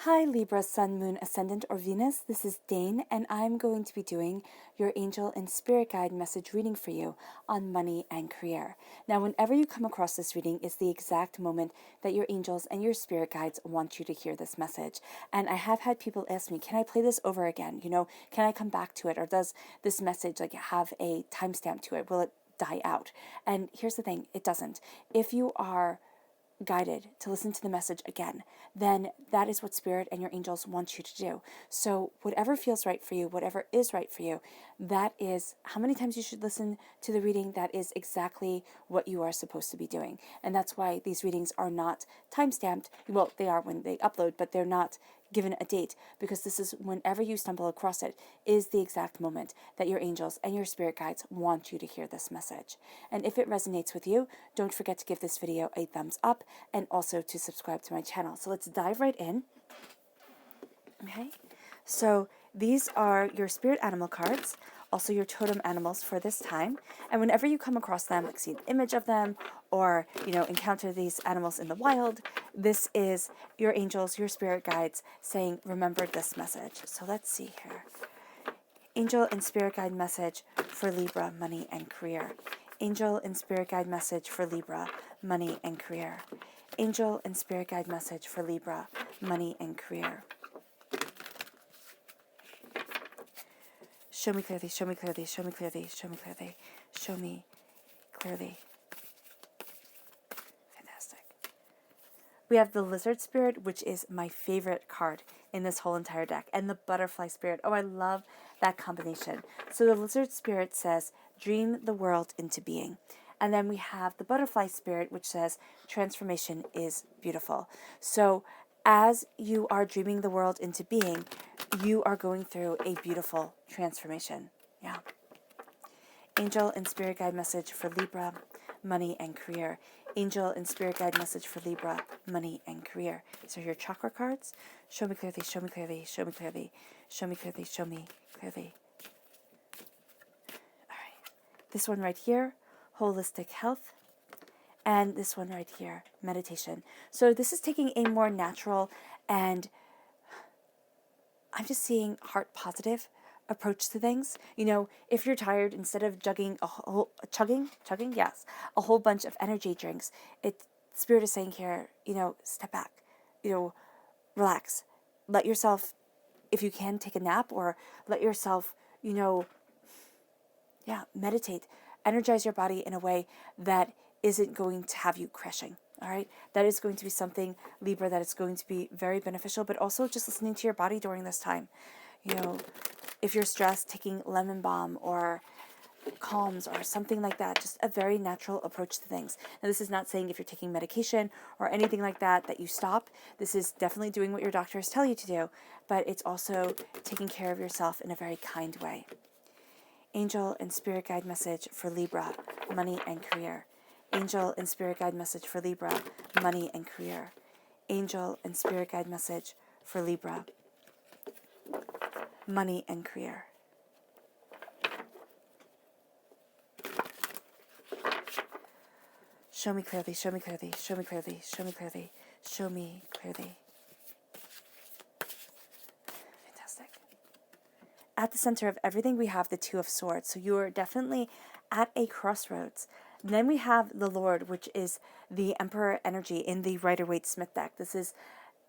Hi Libra, Sun, Moon, Ascendant, or Venus. This is Dane, and I'm going to be doing your angel and spirit guide message reading for you on money and career. Now, whenever you come across this reading is the exact moment that your angels and your spirit guides want you to hear this message. And I have had people ask me, can I play this over again? Can I come back to it? Or does this message have a timestamp to it? Will it die out? And here's the thing, it doesn't. If you are guided to listen to the message again, then that is what Spirit and your angels want you to do. So whatever feels right for you, whatever is right for you, that is how many times you should listen to the reading. That is exactly what you are supposed to be doing. And that's why these readings are not time-stamped. Well, they are when they upload, but they're not given a date, because this is whenever you stumble across it is the exact moment that your angels and your spirit guides want you to hear this message. And if it resonates with you, don't forget to give this video a thumbs up and also to subscribe to my channel. So let's dive right in. Okay, so these are your spirit animal cards, also your totem animals for this time. And whenever you come across them, like see an image of them or, encounter these animals in the wild, this is your angels, your spirit guides saying, remember this message. So let's see here. Angel and spirit guide message for Libra, money and career. Angel and spirit guide message for Libra, money and career. Angel and spirit guide message for Libra, money and career. Show me clearly, show me clearly, show me clearly, show me clearly, show me clearly. Fantastic. We have the lizard spirit, which is my favorite card in this whole entire deck, and the butterfly spirit. Oh, I love that combination. So the lizard spirit says, dream the world into being. And then we have the butterfly spirit, which says, transformation is beautiful. So as you are dreaming the world into being, you are going through a beautiful transformation. Yeah. Angel and spirit guide message for Libra, money and career. Angel and spirit guide message for Libra, money and career. So your chakra cards. Show me clearly, show me clearly, show me clearly, show me clearly, show me clearly. All right. This one right here, holistic health. And this one right here, meditation. So this is taking a more natural and I'm just seeing heart positive approach to things. If you're tired, instead of chugging, yes, a whole bunch of energy drinks, Spirit is saying here, step back, relax, let yourself, if you can, take a nap, or let yourself, meditate, energize your body in a way that isn't going to have you crashing. All right, that is going to be something, Libra, that is going to be very beneficial, but also just listening to your body during this time. If you're stressed, taking lemon balm or calms or something like that, just a very natural approach to things. Now, this is not saying if you're taking medication or anything like that that you stop. This is definitely doing what your doctors tell you to do, but it's also taking care of yourself in a very kind way. Angel and spirit guide message for Libra, money and career. Angel and spirit guide message for Libra, money and career. Angel and spirit guide message for Libra, money and career. Show me clearly, show me clearly, show me clearly, show me clearly, show me clearly. Fantastic. At the center of everything, we have the Two of Swords. So you are definitely at a crossroads. And then we have the Lord, which is the Emperor energy in the Rider-Waite-Smith deck. This is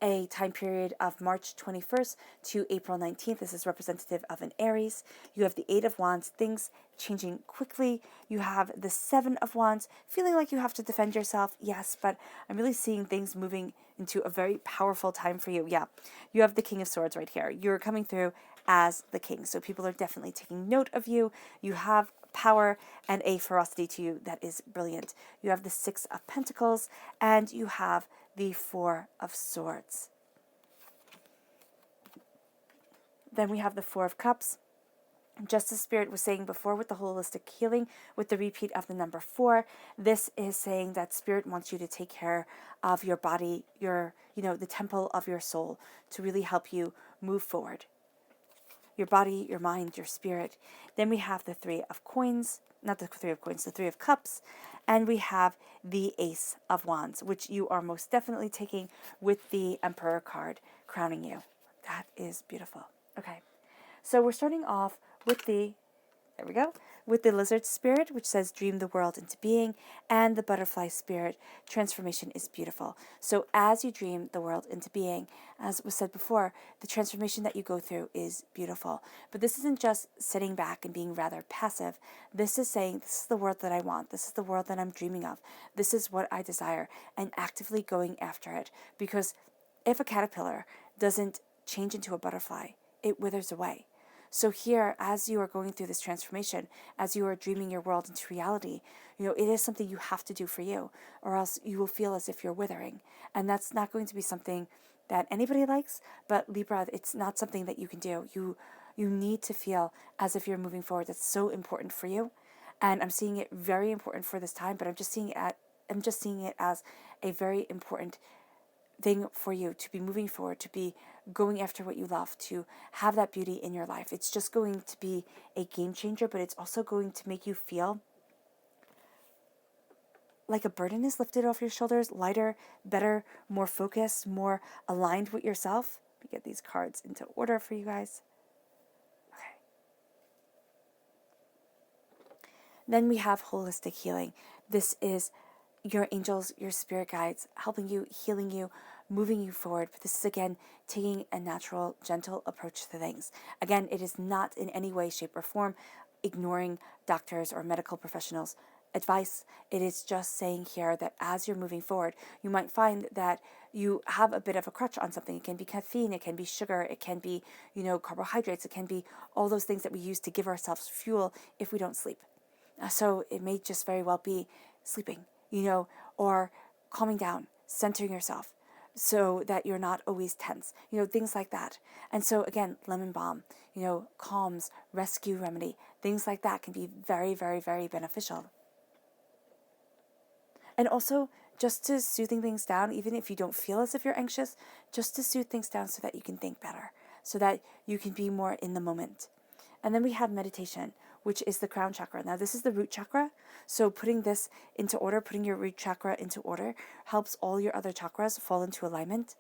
a time period of March 21st to April 19th. This is representative of an Aries. You have the Eight of Wands, things changing quickly. You have the Seven of Wands, feeling like you have to defend yourself. Yes, but I'm really seeing things moving into a very powerful time for you. Yeah, you have the King of Swords right here. You're coming through as the king. So people are definitely taking note of you. You have power and a ferocity to you that is brilliant. You have the Six of Pentacles and you have the Four of Swords. Then we have the Four of Cups. Just as Spirit was saying before with the holistic healing, with the repeat of the number 4, this is saying that Spirit wants you to take care of your body, the temple of your soul, to really help you move forward. Your body, your mind, your spirit. Then we have the Three of Coins. not the Three of Coins, the Three of Cups, and we have the Ace of Wands, which you are most definitely taking with the Emperor card crowning you. That is beautiful. Okay, so we're starting off with the, there we go, with the Lizard Spirit, which says dream the world into being, and the Butterfly Spirit, transformation is beautiful. So as you dream the world into being, as was said before, the transformation that you go through is beautiful. But this isn't just sitting back and being rather passive. This is saying, this is the world that I want. This is the world that I'm dreaming of. This is what I desire, and actively going after it. Because if a caterpillar doesn't change into a butterfly, it withers away. So here, as you are going through this transformation, as you are dreaming your world into reality, it is something you have to do for you, or else you will feel as if you're withering. And that's not going to be something that anybody likes, but Libra, it's not something that you can do. You need to feel as if you're moving forward. That's so important for you. And I'm seeing it very important for this time, but I'm just seeing it as a very important thing for you to be moving forward, to be going after what you love, to have that beauty in your life. It's just going to be a game changer, but it's also going to make you feel like a burden is lifted off your shoulders, lighter, better, more focused, more aligned with yourself. Let me get these cards into order for you guys. Okay. Then we have holistic healing. This is your angels, your spirit guides, helping you, healing you, moving you forward. But this is, again, taking a natural, gentle approach to things. Again, it is not in any way, shape, or form ignoring doctors or medical professionals' advice. It is just saying here that as you're moving forward, you might find that you have a bit of a crutch on something. It can be caffeine, it can be sugar, it can be, carbohydrates, it can be all those things that we use to give ourselves fuel if we don't sleep. So it may just very well be sleeping, or calming down, centering yourself so that you're not always tense, things like that. And so again, lemon balm, calms, rescue remedy, things like that can be very, very, very beneficial. And also just to soothing things down, even if you don't feel as if you're anxious, just to soothe things down so that you can think better, so that you can be more in the moment. And then we have meditation, which is the crown chakra. Now, this is the root chakra. So putting this into order, putting your root chakra into order, helps all your other chakras fall into alignment.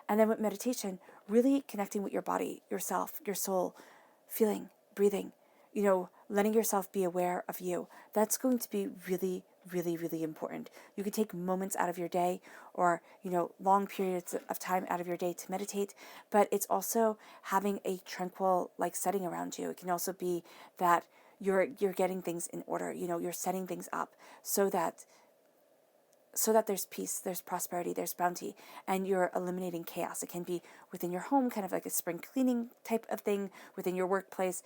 And then with meditation, really connecting with your body, yourself, your soul, feeling, breathing, letting yourself be aware of you. That's going to be really, really, really important. You can take moments out of your day or, long periods of time out of your day to meditate, but it's also having a tranquil, setting around you. It can also be that you're getting things in order, you're setting things up so that there's peace, there's prosperity, there's bounty, and you're eliminating chaos. It can be within your home, kind of like a spring cleaning type of thing, within your workplace,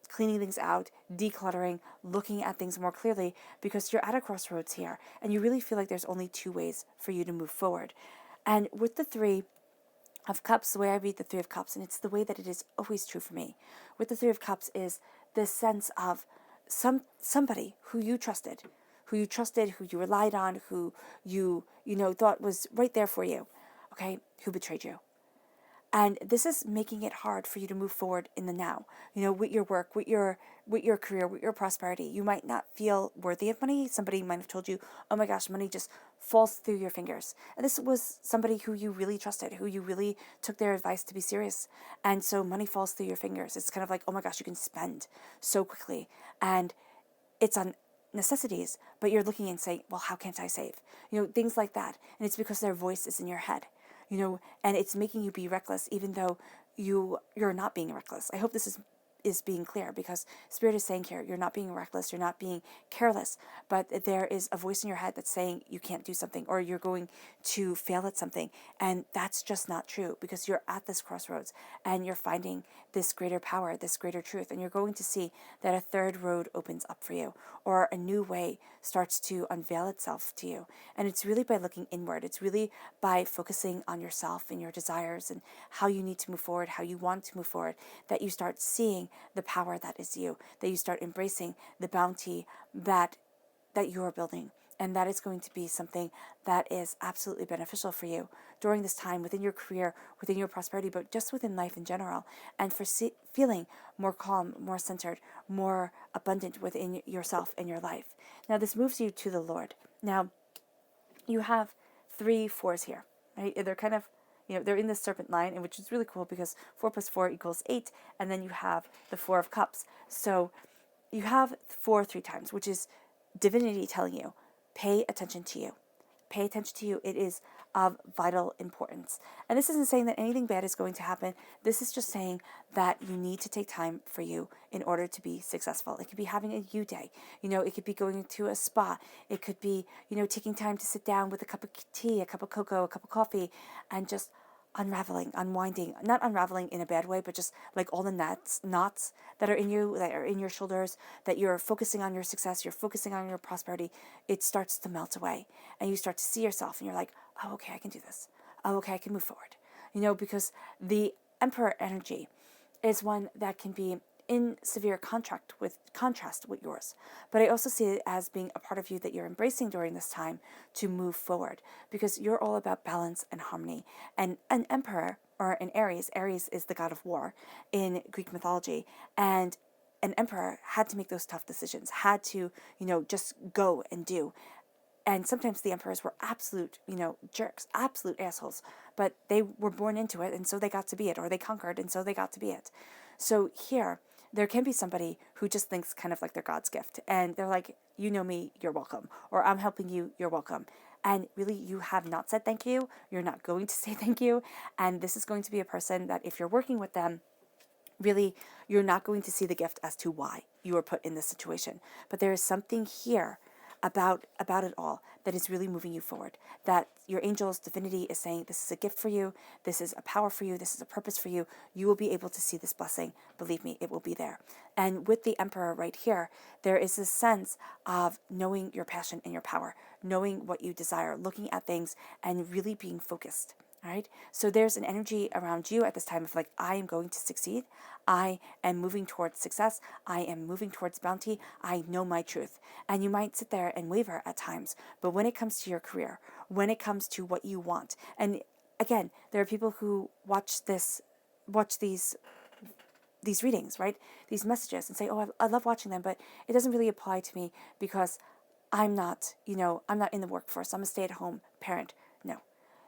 cleaning things out, decluttering, looking at things more clearly, because you're at a crossroads here, and you really feel like there's only two ways for you to move forward. And with the Three of Cups, the way I read the Three of Cups, and it's the way that it is always true for me, with the Three of Cups is this sense of somebody who you trusted, who you relied on, who you thought was right there for you, okay, who betrayed you. And this is making it hard for you to move forward in the now, with your work, with your career, with your prosperity. You might not feel worthy of money. Somebody might have told you, oh my gosh, money just falls through your fingers. And this was somebody who you really trusted, who you really took their advice to be serious. And so money falls through your fingers. It's kind of like, oh my gosh, you can spend so quickly. And it's on necessities, but you're looking and saying, well, how can't I save? Things like that. And it's because their voice is in your head, and it's making you be reckless, even though you're not being reckless. I hope this is being clear, because Spirit is saying here, you're not being reckless, you're not being careless, but there is a voice in your head that's saying you can't do something, or you're going to fail at something. And that's just not true, because you're at this crossroads and you're finding this greater power, this greater truth, and you're going to see that a third road opens up for you, or a new way starts to unveil itself to you. And it's really by looking inward. It's really by focusing on yourself and your desires and how you need to move forward, how you want to move forward, that you start seeing the power that is you, that you start embracing the bounty that you're building, And that is going to be something that is absolutely beneficial for you during this time within your career, within your prosperity, but just within life in general. And for feeling more calm, more centered, more abundant within yourself and your life. Now, this moves you to the Lord. Now, you have 3 4s here, right? They're kind of, they're in this serpent line, and which is really cool because 4 plus 4 equals 8. And then you have the 4 of cups. So you have 4 3 times, which is divinity telling you, pay attention to you. Pay attention to you. It is of vital importance. And this isn't saying that anything bad is going to happen. This is just saying that you need to take time for you in order to be successful. It could be having a you day. It could be going to a spa. It could be, taking time to sit down with a cup of tea, a cup of cocoa, a cup of coffee, and just unraveling, unwinding, not unraveling in a bad way, but just like all the knots that are in you, that are in your shoulders, that you're focusing on your success, you're focusing on your prosperity, it starts to melt away. And you start to see yourself and you're like, oh, okay, I can do this. Oh, okay, I can move forward. Because the Emperor energy is one that can be in severe contrast with yours. But I also see it as being a part of you that you're embracing during this time to move forward, because you're all about balance and harmony. And an emperor, or an Aries is the god of war in Greek mythology, and an emperor had to make those tough decisions, had to, just go and do. And sometimes the emperors were absolute, jerks, absolute assholes, but they were born into it, and so they got to be it, or they conquered, and so they got to be it. So here, there can be somebody who just thinks kind of like they're God's gift, and they're like, you know me, you're welcome, or I'm helping you, you're welcome. And really, you have not said thank you, you're not going to say thank you, and this is going to be a person that if you're working with them, really, you're not going to see the gift as to why you were put in this situation. But there is something here about it all that is really moving you forward, that your angel's divinity is saying, this is a gift for you, this is a power for you, this is a purpose for you. You will be able to see this blessing. Believe me, it will be there. And with the Emperor right here, there is a sense of knowing your passion and your power, knowing what you desire, looking at things and really being focused. All right. So there's an energy around you at this time of like, I am going to succeed. I am moving towards success. I am moving towards bounty. I know my truth. And you might sit there and waver at times. But when it comes to your career, when it comes to what you want, and again, there are people who watch these readings, right? These messages and say, oh, I love watching them, but it doesn't really apply to me because I'm not in the workforce. I'm a stay-at-home parent. No.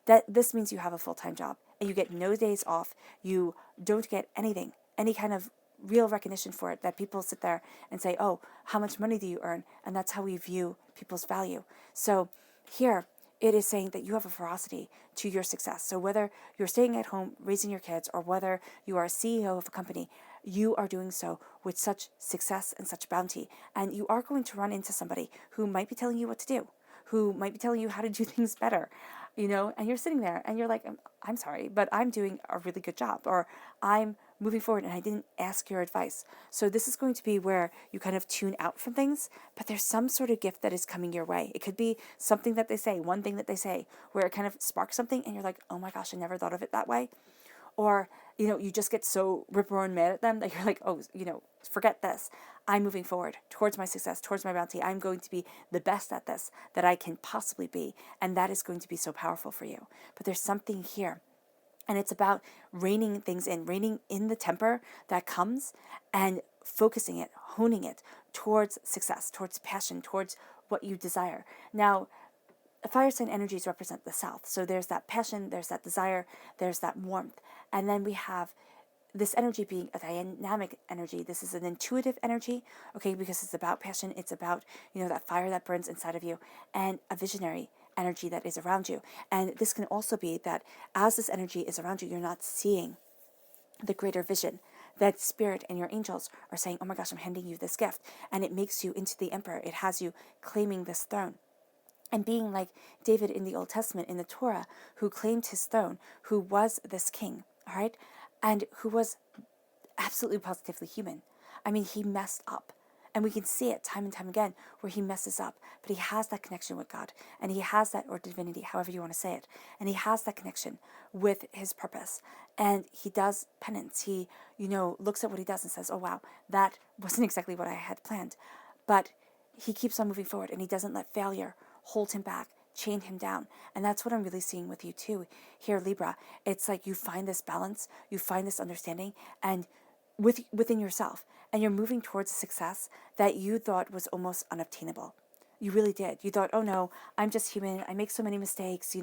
That this means you have a full-time job and you get no days off. You don't get anything, any kind of real recognition for it, that people sit there and say, oh, how much money do you earn? And that's how we view people's value. So here it is saying that you have a ferocity to your success. So whether you're staying at home, raising your kids, or whether you are a CEO of a company, you are doing so with such success and such bounty. And you are going to run into somebody who might be telling you what to do, who might be telling you how to do things better, and you're sitting there and you're like, I'm sorry, but I'm doing a really good job, or I'm moving forward and I didn't ask your advice. So this is going to be where you kind of tune out from things, but there's some sort of gift that is coming your way. It could be something that they say, one thing that they say, where it kind of sparks something and you're like, oh my gosh, I never thought of it that way. Or, you just get so rip-roaring mad at them that you're like, oh, forget this. I'm moving forward towards my success, towards my bounty. I'm going to be the best at this that I can possibly be. And that is going to be so powerful for you. But there's something here. And it's about reining things in, reining in the temper that comes and focusing it, honing it towards success, towards passion, towards what you desire. Now, fire sign energies represent the south. So there's that passion, there's that desire, there's that warmth. And then we have this energy being a dynamic energy. This is an intuitive energy, okay, because it's about passion. It's about, that fire that burns inside of you, and a visionary energy that is around you. And this can also be that as this energy is around you, you're not seeing the greater vision. That spirit and your angels are saying, oh my gosh, I'm handing you this gift. And it makes you into the emperor. It has you claiming this throne. And being like David in the Old Testament, in the Torah, who claimed his throne, who was this king, all right? And who was absolutely positively human. I mean, he messed up. And we can see it time and time again where he messes up. But he has that connection with God. And he has that, or divinity, however you want to say it. And he has that connection with his purpose. And he does penance. He, looks at what he does and says, oh, wow, that wasn't exactly what I had planned. But he keeps on moving forward, and he doesn't let failure hold him back, chain him down. And that's what I'm really seeing with you too here, Libra. It's like you find this balance, you find this understanding, and within yourself, and you're moving towards a success that you thought was almost unobtainable. You really did. You thought, oh no, I'm just human. I make so many mistakes.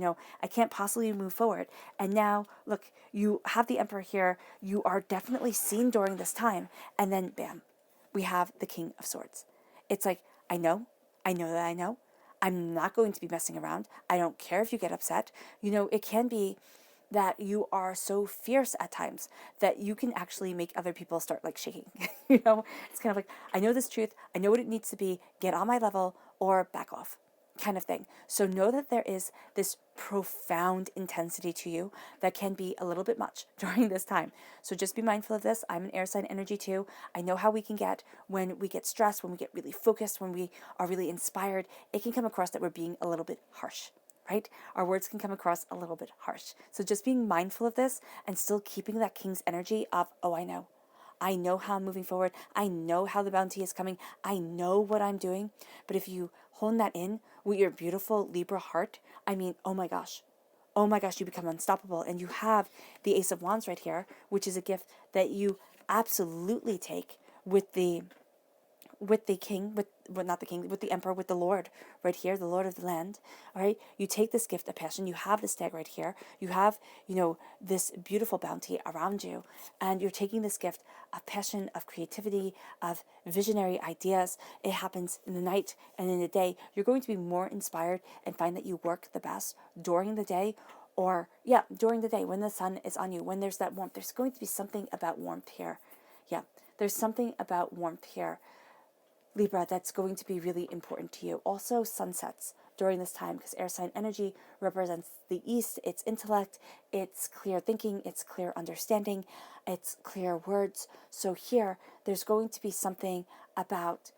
I can't possibly move forward. And now, look, you have the Emperor here. You are definitely seen during this time. And then, bam, we have the King of Swords. It's like, I know that I know. I'm not going to be messing around. I don't care if you get upset. It can be that you are so fierce at times that you can actually make other people start like shaking. It's kind of like, I know this truth. I know what it needs to be. Get on my level or back off kind of thing. So know that there is this profound intensity to you that can be a little bit much during this time. So just be mindful of this. I'm an air sign energy too. I know how we can get when we get stressed, when we get really focused, when we are really inspired. It can come across that we're being a little bit harsh, right? Our words can come across a little bit harsh. So just being mindful of this and still keeping that king's energy of, oh, I know. I know how I'm moving forward. I know how the bounty is coming. I know what I'm doing. But if you hone that in with your beautiful Libra heart, I mean, oh my gosh. Oh my gosh, you become unstoppable. And you have the Ace of Wands right here, which is a gift that you absolutely take with the king, not the king, with the emperor, with the Lord right here, the Lord of the land. All right, you take this gift of passion. You have the stag right here. You have, this beautiful bounty around you, and you're taking this gift of passion, of creativity, of visionary ideas. It happens in the night and in the day. You're going to be more inspired and find that you work the best during the day. Or, yeah, during the day when the sun is on you, when there's that warmth. There's going to be something about warmth here. Yeah, there's something about warmth here, Libra, that's going to be really important to you. Also, sunsets during this time, because air sign energy represents the east, it's intellect, it's clear thinking, it's clear understanding, it's clear words. So here, there's going to be something about,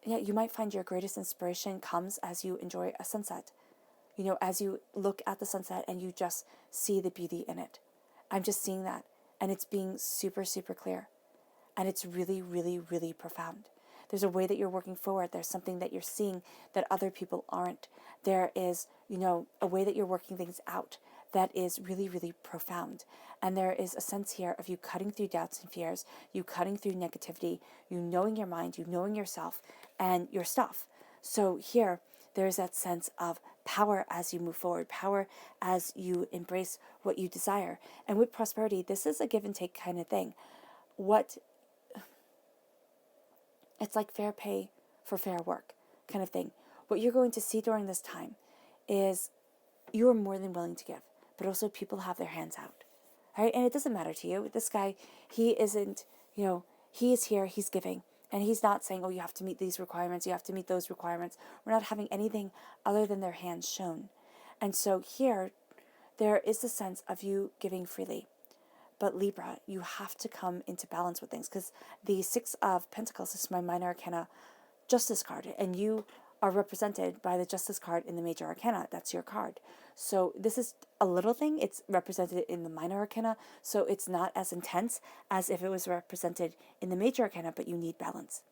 you might find your greatest inspiration comes as you enjoy a sunset. As you look at the sunset and you just see the beauty in it. I'm just seeing that, and it's being super, super clear. And it's really, really, really profound. There's a way that you're working forward. There's something that you're seeing that other people aren't. There is, a way that you're working things out that is really, really profound. And there is a sense here of you cutting through doubts and fears, you cutting through negativity, you knowing your mind, you knowing yourself and your stuff. So here, there's that sense of power as you move forward, power as you embrace what you desire. And with prosperity, this is a give and take kind of thing. It's like fair pay for fair work kind of thing. What you're going to see during this time is you are more than willing to give, but also people have their hands out, right? And it doesn't matter to you. This guy, he isn't, he is here, he's giving. And he's not saying, oh, you have to meet these requirements, you have to meet those requirements. We're not having anything other than their hands shown. And so here, there is the sense of you giving freely. But Libra, you have to come into balance with things, because the Six of Pentacles is my minor arcana justice card, and you are represented by the justice card in the major arcana. That's your card. So this is a little thing. It's represented in the minor arcana, so it's not as intense as if it was represented in the major arcana, but you need balance.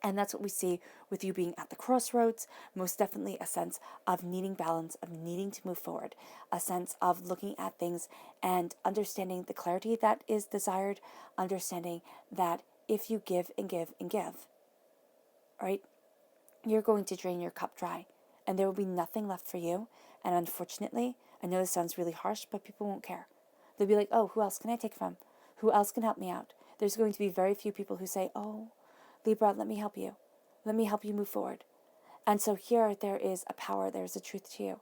And that's what we see with you being at the crossroads. Most definitely a sense of needing balance, of needing to move forward, a sense of looking at things and understanding the clarity that is desired, understanding that if you give and give and give, right, you're going to drain your cup dry and there will be nothing left for you. And unfortunately, I know this sounds really harsh, but people won't care. They'll be like, oh, who else can I take from? Who else can help me out? There's going to be very few people who say, oh, Libra, let me help you. Let me help you move forward. And so here there is a power, there's a truth to you.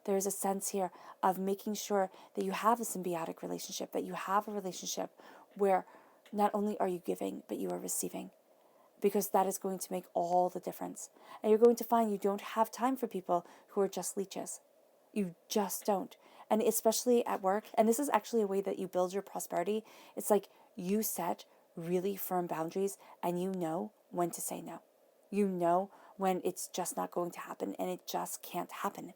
There is a sense here of making sure that you have a symbiotic relationship, that you have a relationship where not only are you giving, but you are receiving. Because that is going to make all the difference. And you're going to find you don't have time for people who are just leeches. You just don't. And especially at work, and this is actually a way that you build your prosperity. It's like you set really firm boundaries and you know when to say no. You know when it's just not going to happen, and it just can't happen.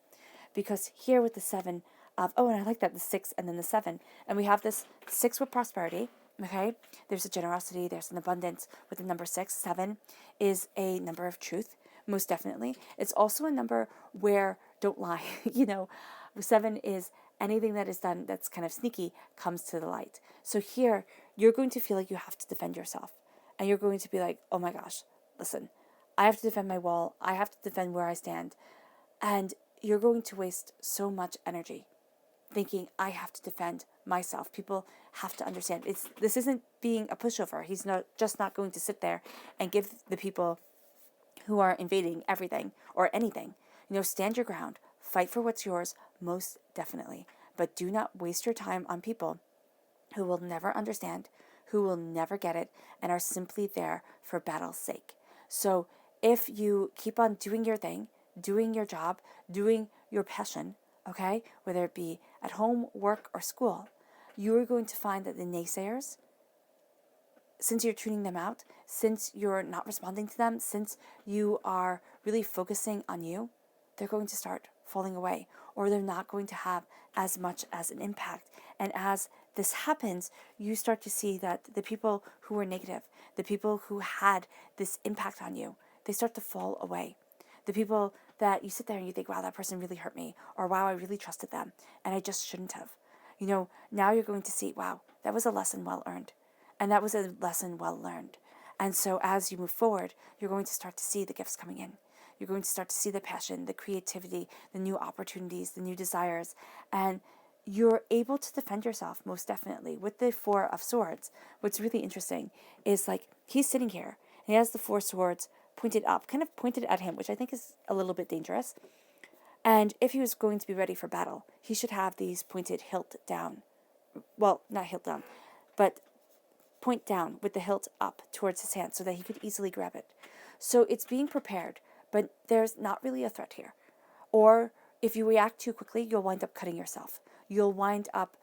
Because here with the 7 of, oh, and I like that, the 6 and then the 7. And we have this 6 with prosperity, okay? There's a generosity, there's an abundance with the number 6. 7 is a number of truth, most definitely. It's also a number where don't lie. 7 is anything that is done that's kind of sneaky comes to the light. So here, you're going to feel like you have to defend yourself. And you're going to be like, oh my gosh, listen, I have to defend my wall. I have to defend where I stand. And you're going to waste so much energy thinking I have to defend myself. People have to understand. This isn't being a pushover. He's not going to sit there and give the people who are invading everything or anything. Stand your ground. Fight for what's yours, most definitely. But do not waste your time on people who will never understand, who will never get it, and are simply there for battle's sake. So if you keep on doing your thing, doing your job, doing your passion, okay, whether it be at home, work, or school, you are going to find that the naysayers, since you're tuning them out, since you're not responding to them, since you are really focusing on you, they're going to start falling away, or they're not going to have as much as an impact. And as this happens, you start to see that the people who were negative, the people who had this impact on you, they start to fall away. The people that you sit there and you think, wow, that person really hurt me, or wow, I really trusted them, and I just shouldn't have. Now you're going to see, wow, that was a lesson well earned. And that was a lesson well learned. And so as you move forward, you're going to start to see the gifts coming in. You're going to start to see the passion, the creativity, the new opportunities, the new desires. And you're able to defend yourself, most definitely. With the 4 of Swords, what's really interesting is like he's sitting here and he has the 4 swords pointed up, kind of pointed at him, which I think is a little bit dangerous. And if he was going to be ready for battle, he should have these pointed hilt down. Well, not hilt down, but point down with the hilt up towards his hand so that he could easily grab it. So it's being prepared, but there's not really a threat here. Or if you react too quickly, you'll wind up cutting yourself. You'll wind up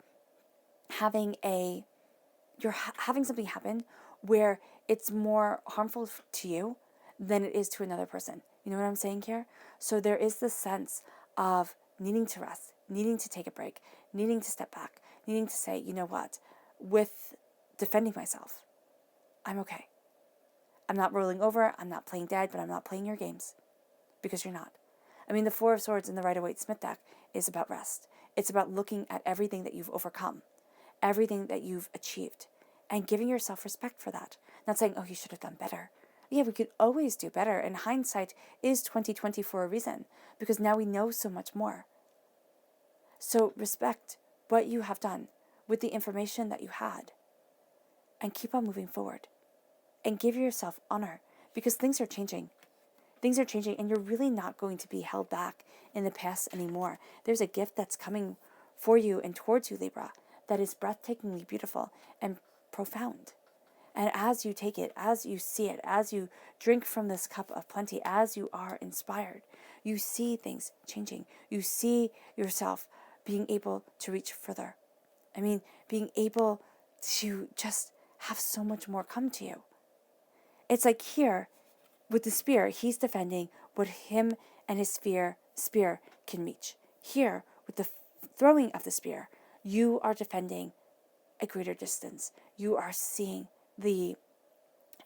having having something happen where it's more harmful to you than it is to another person. You know what I'm saying here? So there is this sense of needing to rest, needing to take a break, needing to step back, needing to say, you know what, with defending myself, I'm okay. I'm not rolling over, I'm not playing dead, but I'm not playing your games. Because you're not. I mean, the 4 of Swords in the Rider-Waite-Smith deck is about rest. It's about looking at everything that you've overcome, everything that you've achieved, and giving yourself respect for that. Not saying, oh, you should have done better. Yeah, we could always do better, and hindsight is 2020 for a reason, because now we know so much more. So respect what you have done with the information that you had, and keep on moving forward, and give yourself honor, because things are changing. Things are changing, and you're really not going to be held back in the past anymore. There's a gift that's coming for you and towards you, Libra, that is breathtakingly beautiful and profound. And as you take it, as you see it, as you drink from this cup of plenty, as you are inspired, you see things changing. You see yourself being able to reach further. I mean, being able to just have so much more come to you. It's like here, with the spear, he's defending what him and his spear can reach. Here, with the throwing of the spear, you are defending a greater distance. You are seeing the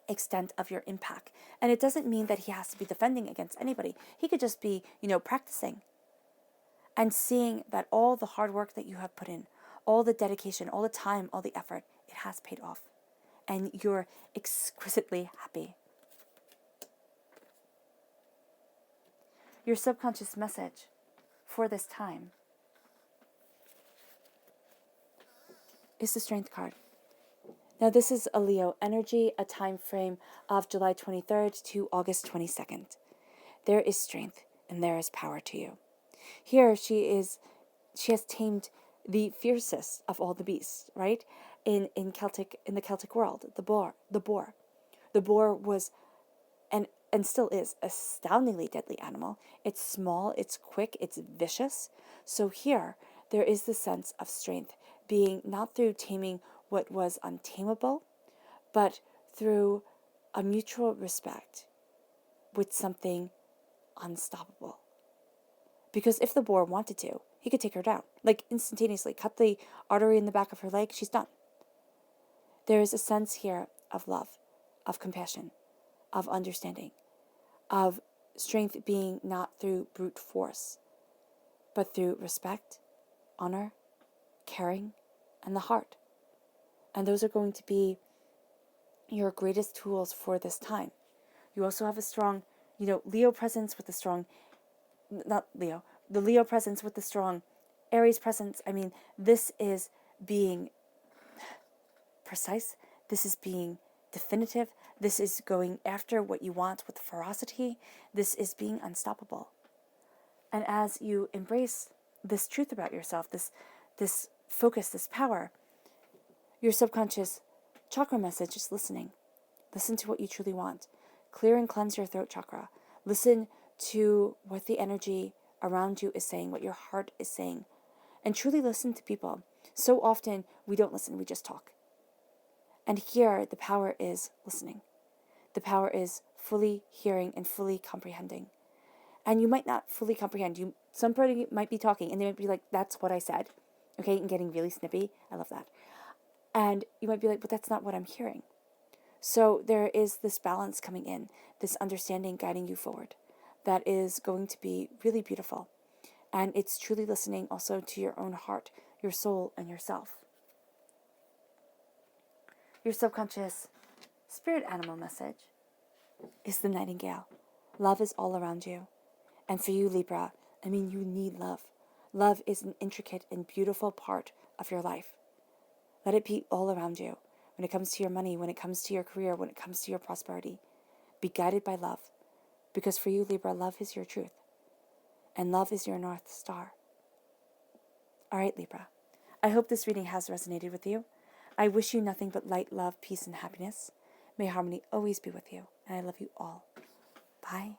extent of your impact. And it doesn't mean that he has to be defending against anybody. He could just be, practicing and seeing that all the hard work that you have put in, all the dedication, all the time, all the effort, it has paid off. And you're exquisitely happy. Your subconscious message for this time is the Strength card. Now, this is a Leo energy, a time frame of July 23rd to August 22nd. There is strength and there is power to you. Here she has tamed the fiercest of all the beasts, right? In the Celtic world, the boar. The boar was and still is astoundingly deadly animal. It's small, it's quick, it's vicious. So here there is the sense of strength being not through taming what was untamable, but through a mutual respect with something unstoppable. Because if the boar wanted to, he could take her down, like instantaneously, cut the artery in the back of her leg, she's done. There is a sense here of love, of compassion, of understanding, of strength being not through brute force, but through respect, honor, caring, and the heart. And those are going to be your greatest tools for this time. You also have a strong, Leo presence with a strong, not Leo, the Leo presence with the strong Aries presence. I mean, this is being precise. This is being definitive. This is going after what you want with ferocity. This is being unstoppable. And as you embrace this truth about yourself, this focus, this power, your subconscious chakra message is listening. Listen to what you truly want. Clear and cleanse your throat chakra. Listen to what the energy around you is saying, what your heart is saying. And truly listen to people. So often we don't listen, we just talk. And here the power is listening. The power is fully hearing and fully comprehending. And you might not fully comprehend. Somebody might be talking and they might be like, that's what I said. Okay, and getting really snippy. I love that. And you might be like, but that's not what I'm hearing. So there is this balance coming in, this understanding guiding you forward. That is going to be really beautiful. And it's truly listening also to your own heart, your soul, and yourself. Your subconscious spirit animal message is the nightingale. Love is all around you. And for you, Libra, you need love. Love is an intricate and beautiful part of your life. Let it be all around you. When it comes to your money, when it comes to your career, when it comes to your prosperity, be guided by love. Because for you, Libra, love is your truth. And love is your North Star. All right, Libra. I hope this reading has resonated with you. I wish you nothing but light, love, peace, and happiness. May harmony always be with you. And I love you all. Bye.